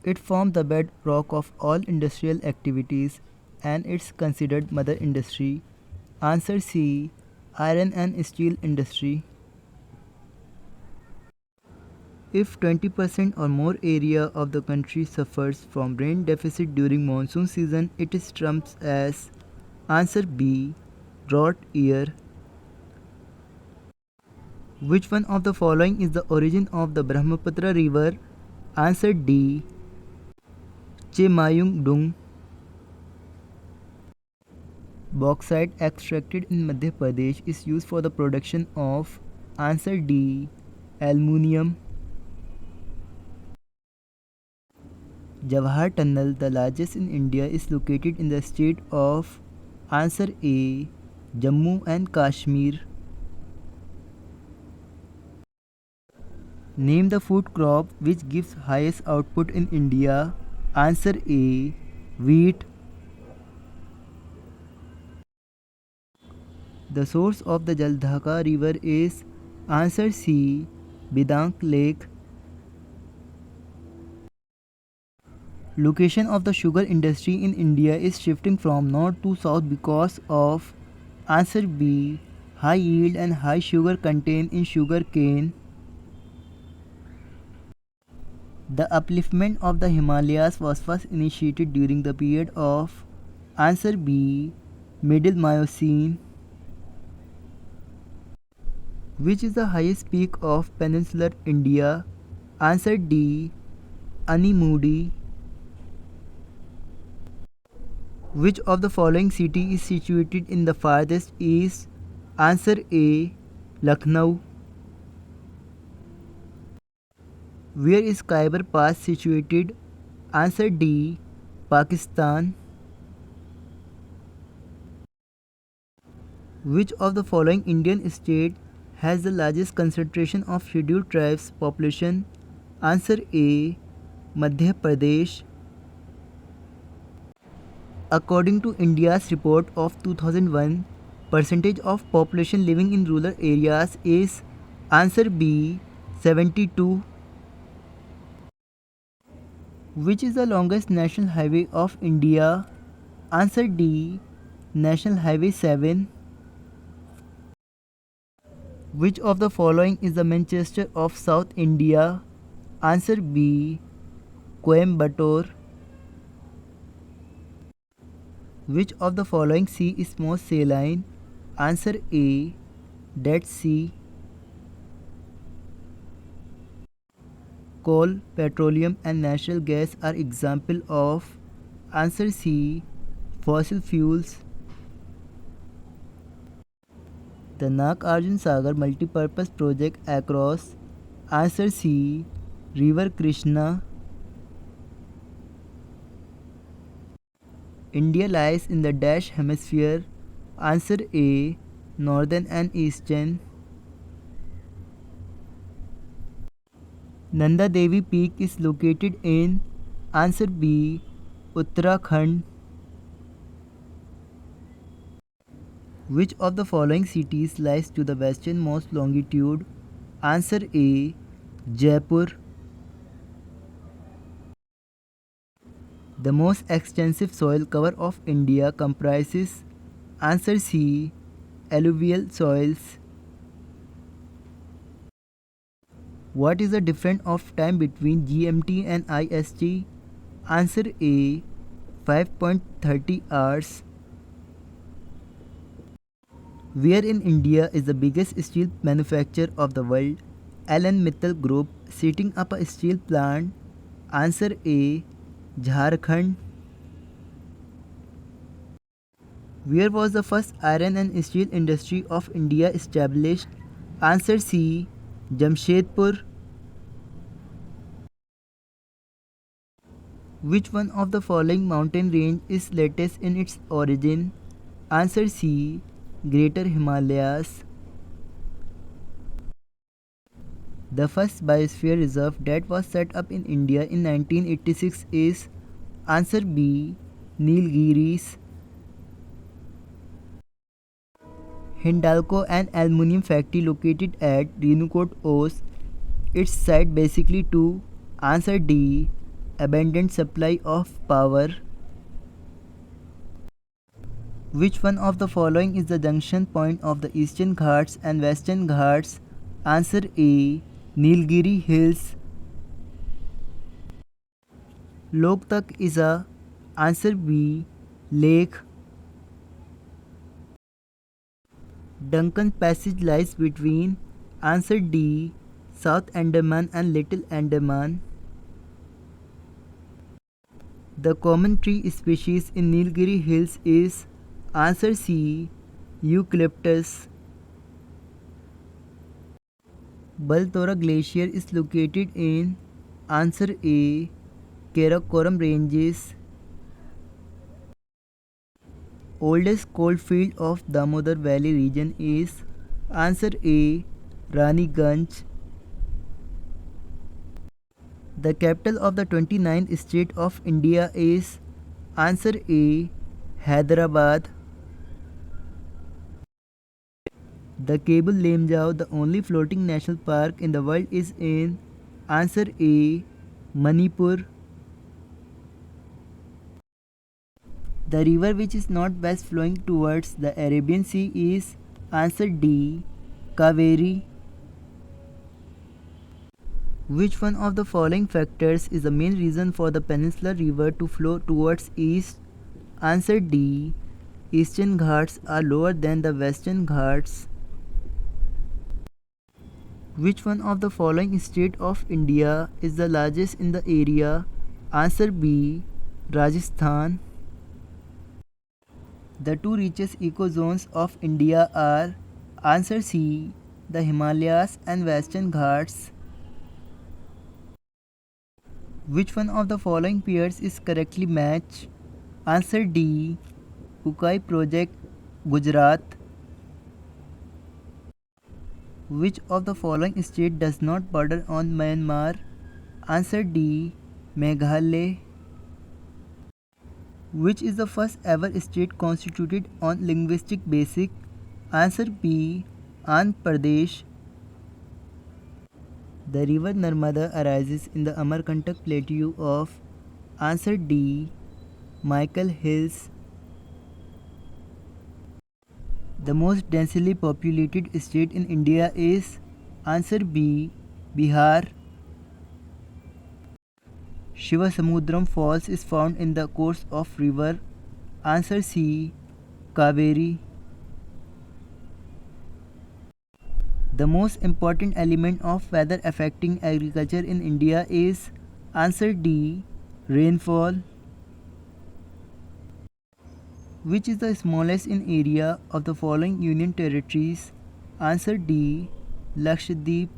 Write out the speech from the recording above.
It forms the bedrock of all industrial activities and it's considered mother industry. Answer C. Iron and steel industry. If 20% or more area of the country suffers from rain deficit during monsoon season, it is termed as answer B. Drought year. Which one of the following is the origin of the Brahmaputra river? Answer D. Chemayungdung. Bauxite extracted in Madhya Pradesh is used for the production of answer D. Aluminium. Jawahar Tunnel, the largest in India, is located in the state of answer A. Jammu and Kashmir. Name the food crop which gives highest output in India. Answer A. Wheat. The source of the Jaldhaka river is answer C. Bidank Lake. Location of the sugar industry in India is shifting from north to south because of answer B. High yield and high sugar content in sugar cane. The upliftment of the Himalayas was first initiated during the period of answer B. Middle Miocene. Which is the highest peak of peninsular India? Answer D. Animudi. Which of the following city is situated in the farthest east? Answer A. Lucknow. Where is Khyber Pass situated? Answer D. Pakistan. Which of the following Indian state has the largest concentration of scheduled tribes population? Answer A. Madhya Pradesh. According to India's report of 2001, percentage of population living in rural areas is answer B. 72. Which is the longest national highway of India? Answer D. National Highway 7. Which of the following is the Manchester of South India? Answer B. Coimbatore. Which of the following sea is most saline? Answer A. Dead Sea. Coal, petroleum and natural gas are example of answer C. Fossil fuels. The Nagarjuna Sagar multipurpose project across answer C. River Krishna. India lies in the dash hemisphere. Answer A. Northern and Eastern. Nanda Devi Peak is located in answer B. Uttarakhand. Which of the following cities lies to the westernmost longitude? Answer A. Jaipur. The most extensive soil cover of India comprises answer C. Alluvial soils. What is the difference of time between GMT and IST? Answer A. 5.30 hours. Where in India is the biggest steel manufacturer of the world? Allen Mittal Group setting up a steel plant. Answer A. Jharkhand. Where was the first iron and steel industry of India established? Answer C. Jamshedpur. Which one of the following mountain range is latest in its origin? Answer C. Greater Himalayas. The first biosphere reserve that was set up in India in 1986 is answer B. Nilgiris. Hindalco, an aluminium factory located at Renukoot owes its site basically to answer D. abundant supply of power. Which one of the following is the junction point of the Eastern Ghats and Western Ghats? Answer A. Nilgiri Hills. Loktak is a. Answer B. Lake. Duncan Passage lies between. Answer D. South Andaman and Little Andaman. The common tree species in Nilgiri Hills is. Answer C. Eucalyptus. Baltoro Glacier is located in. Answer A. Karakoram Ranges. Oldest coalfield of Damodar Valley region is. Answer A. Raniganj. The capital of the 29th state of India is. Answer A. Hyderabad. The Cable Limjao, the only floating national park in the world, is in. Answer A. Manipur. The river which is not west flowing towards the Arabian Sea is. Answer D. Kaveri. Which one of the following factors is the main reason for the Peninsular River to flow towards east? Answer D. Eastern Ghats are lower than the Western Ghats. Which one of the following state of India is the largest in the area? Answer B. Rajasthan. The two richest ecozones of India are. Answer C. The Himalayas and Western Ghats. Which one of the following pairs is correctly matched? Answer D. Ukai Project, Gujarat. Which of the following state does not border on Myanmar? Answer D. Meghalaya. Which is the first ever state constituted on linguistic basis? Answer B. Andhra Pradesh. The river Narmada arises in the Amarkantak plateau of. Answer D. Michael Hills. The most densely populated state in India is. Answer B. Bihar. Shivasamudram Falls is found in the course of river. Answer C. Kaveri. The most important element of weather affecting agriculture in India is. Answer D. Rainfall. Which is the smallest in area of the following union territories? Answer D. Lakshadweep.